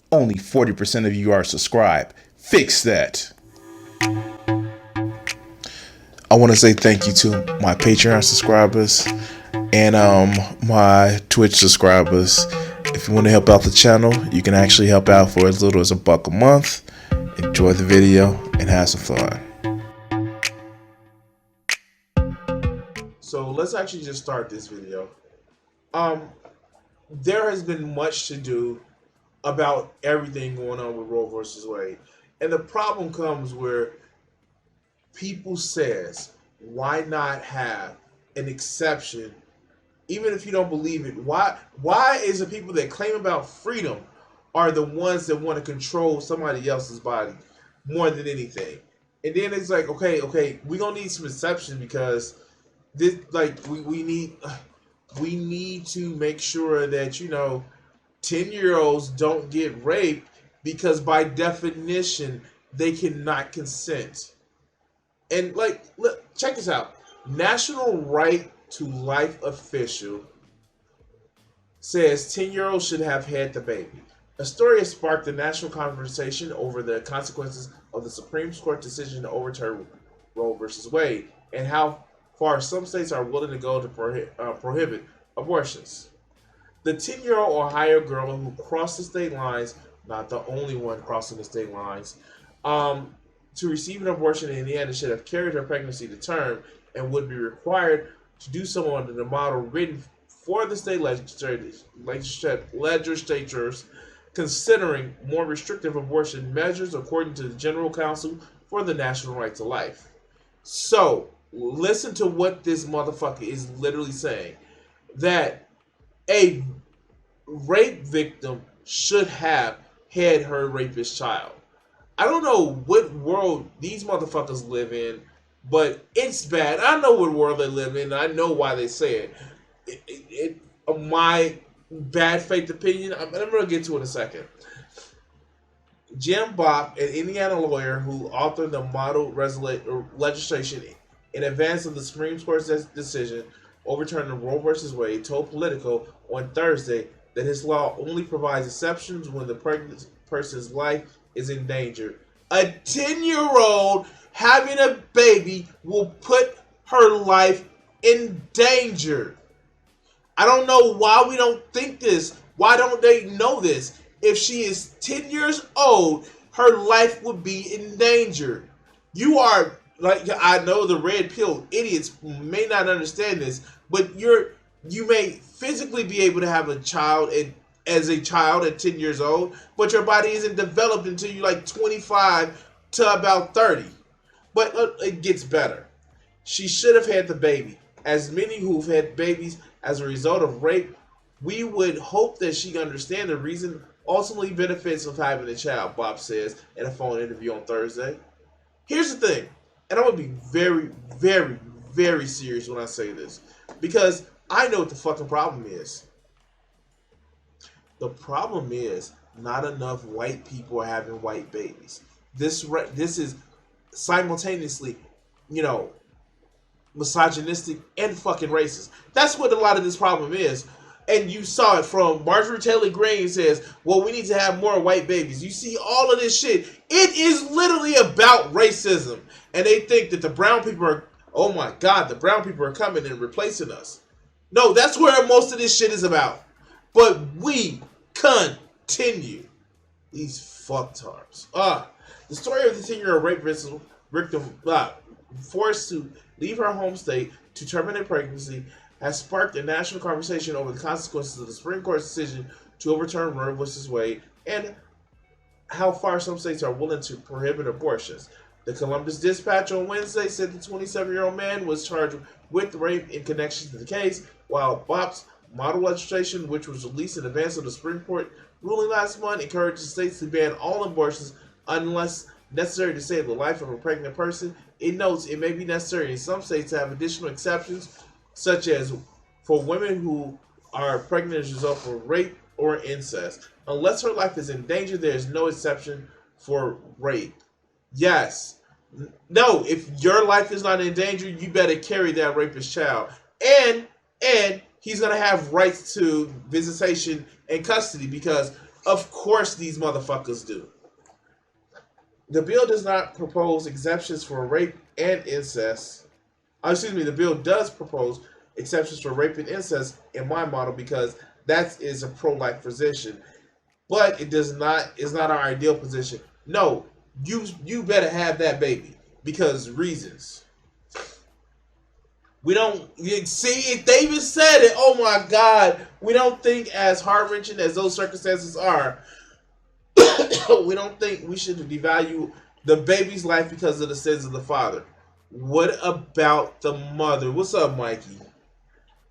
Only 40% of you are subscribed. Fix that. I want to say thank you to my Patreon subscribers and my Twitch subscribers. If you want to help out the channel, you can actually help out for as little as $1 a month. Enjoy the video and have some fun. So let's actually just start this video. There has been much to do about everything going on with Roe versus Wade, and the problem comes where people says, why not have an exception? Even if you don't believe it, why is the people that claim about freedom are the ones that want to control somebody else's body more than anything? And then it's like, okay, we're gonna need some exception because this, like, we need to make sure that 10-year-olds don't get raped because by definition they cannot consent. And like, look, check this out. National Right to Life official says 10-year-olds should have had the baby. A story has sparked a national conversation over the consequences of the Supreme Court decision to overturn Roe versus Wade and how far some states are willing to go to prohibit abortions. The 10-year-old Ohio girl who crossed the state lines, not the only one crossing the state lines, to receive an abortion in Indiana should have carried her pregnancy to term and would be required to do so under the model written for the state legislatures considering more restrictive abortion measures according to the General Counsel for the National Right to Life. So, listen to what this motherfucker is literally saying. That a rape victim should have had her rapist child. I don't know what world these motherfuckers live in, but it's bad. I know what world they live in. I know why they say it. My bad faith opinion, I'm going to get to it in a second. Jim Bopp, an Indiana lawyer who authored the model legislation in advance of the Supreme Court's decision overturning Roe versus Wade, told Politico on Thursday that his law only provides exceptions when the pregnant person's life is in danger. A 10-year-old having a baby will put her life in danger. I don't know why we don't think this. Why don't they know this? If she is 10 years old, her life would be in danger. You are, like, I know the red pill idiots may not understand this, but you may physically be able to have a child as a child at 10 years old, but your body isn't developed until you're like 25 to about 30. But it gets better. She should have had the baby. As many who've had babies as a result of rape, we would hope that she understand the reason ultimately benefits of having a child, Bob says in a phone interview on Thursday. Here's the thing, and I'm going to be very, very, very serious when I say this, because I know what the fucking problem is. The problem is not enough white people are having white babies. This is simultaneously, misogynistic and fucking racist. That's what a lot of this problem is. And you saw it from Marjorie Taylor Greene says, well, we need to have more white babies. You see all of this shit. It is literally about racism. And they think that the brown people are, oh my God, the brown people are coming and replacing us. No, that's where most of this shit is about. But we continue. These fucktards. The story of the 10-year-old rape victim forced to leave her home state to terminate pregnancy has sparked a national conversation over the consequences of the Supreme Court's decision to overturn Roe v. Wade and how far some states are willing to prohibit abortions. The Columbus Dispatch on Wednesday said the 27-year-old man was charged with rape in connection to the case, while Bopp's model legislation, which was released in advance of the Supreme Court ruling last month, encourages states to ban all abortions unless necessary to save the life of a pregnant person. It notes it may be necessary in some states to have additional exceptions, such as for women who are pregnant as a result of rape or incest. Unless her life is in danger, there is no exception for rape. Yes. No, if your life is not in danger, you better carry that rapist child. And he's going to have rights to visitation and custody because Of course these motherfuckers do. The bill does not propose exemptions for rape and incest. Excuse me, the bill does propose exceptions for rape and incest in my model because that is a pro-life position. But it does not is not our ideal position. No, you better have that baby because reasons. We don't see if David said it. Oh my God, we don't think as heart wrenching as those circumstances are. We don't think we should devalue the baby's life because of the sins of the father. What about the mother? What's up, Mikey?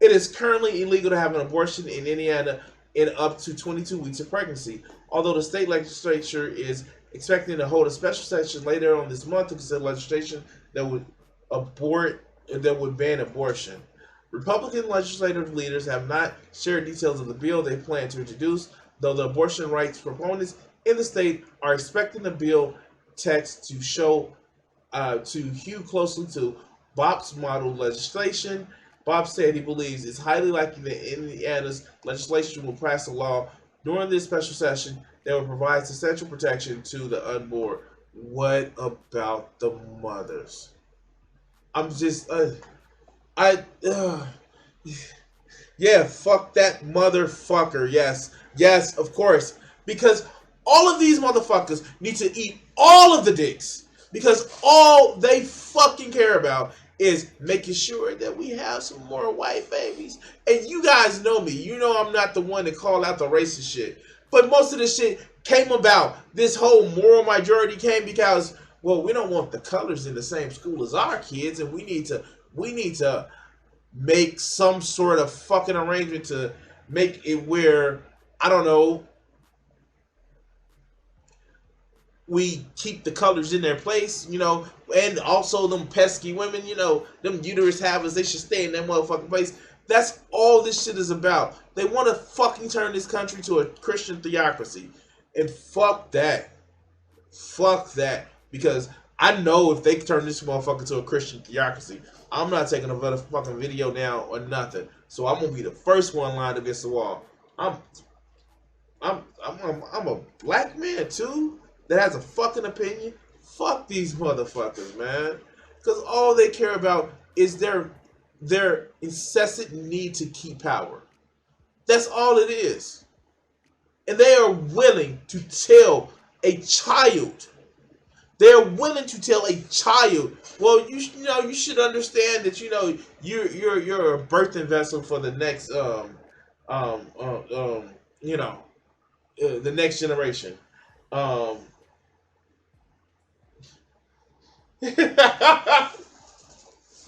It is currently illegal to have an abortion in Indiana in up to 22 weeks of pregnancy. Although the state legislature is expecting to hold a special session later on this month to consider legislation that would ban abortion. Republican legislative leaders have not shared details of the bill they plan to introduce, though the abortion rights proponents in the state are expecting the bill text to hew closely to Bob's model legislation. Bob said he believes it's highly likely that Indiana's legislation will pass a law during this special session that will provide essential protection to the unborn. What about the mothers? I'm just, yeah, fuck that motherfucker. Yes, of course. Because all of these motherfuckers need to eat all of the dicks. Because all they fucking care about is making sure that we have some more white babies. And you guys know me. You know I'm not the one to call out the racist shit. But most of this shit came about. This whole moral majority came because, well, we don't want the colors in the same school as our kids, and we need to make some sort of fucking arrangement to make it where, I don't know, we keep the colors in their place, and also them pesky women, them uterus havers, they should stay in that motherfucking place. That's all this shit is about. They want to fucking turn this country to a Christian theocracy. And fuck that. Fuck that. Because I know if they turn this motherfucker to a Christian theocracy, I'm not taking a fucking video down or nothing. So I'm gonna be the first one lined against the wall. I'm a black man too that has a fucking opinion. Fuck these motherfuckers, man. Because all they care about is their incessant need to keep power. That's all it is. And they are willing to tell a child. They're willing to tell a child, well, you should understand that you're a birthing vessel for the next the next generation.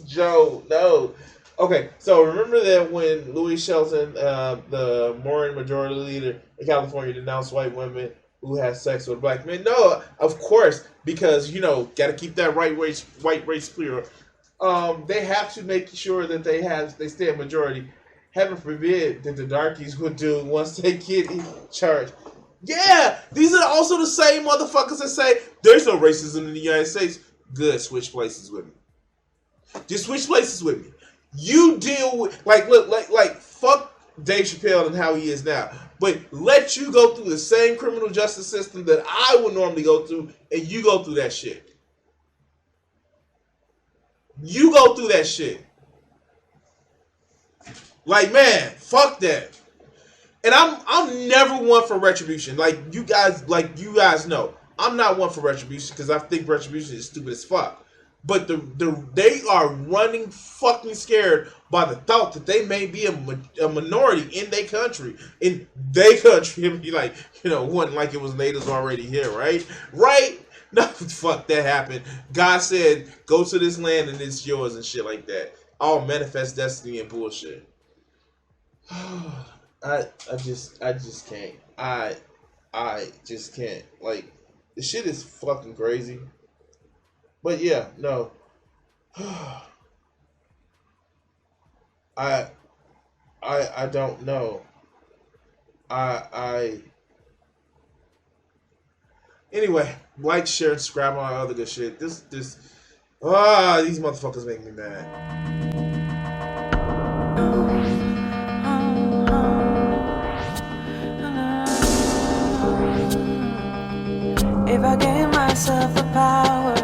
Joe, no. Okay, so remember that when Louis Shelton, the Mormon majority leader in California, denounced white women who had sex with black men? No, of course, because got to keep that white race clear. They have to make sure that they stay a majority. Heaven forbid that the darkies would do once they get in charge. Yeah, these are also the same motherfuckers that say there's no racism in the United States. Good, switch places with me. Just switch places with me. You deal with fuck Dave Chappelle and how he is now, but let you go through the same criminal justice system that I would normally go through, and you go through that shit. You go through that shit. Like, man, fuck that. And I'm never one for retribution. Like you guys know, I'm not one for retribution because I think retribution is stupid as fuck. But they are running fucking scared by the thought that they may be a minority in their country. In their country, it'd be like, wasn't like it was natives already here, right? Right? No, fuck that happened. God said, go to this land and it's yours and shit like that. All manifest destiny and bullshit. I just can't. I just can't. Like, the shit is fucking crazy. But yeah, no. I don't know. Anyway, like, share, and subscribe, on all other good shit. These motherfuckers make me mad. If I gave myself the power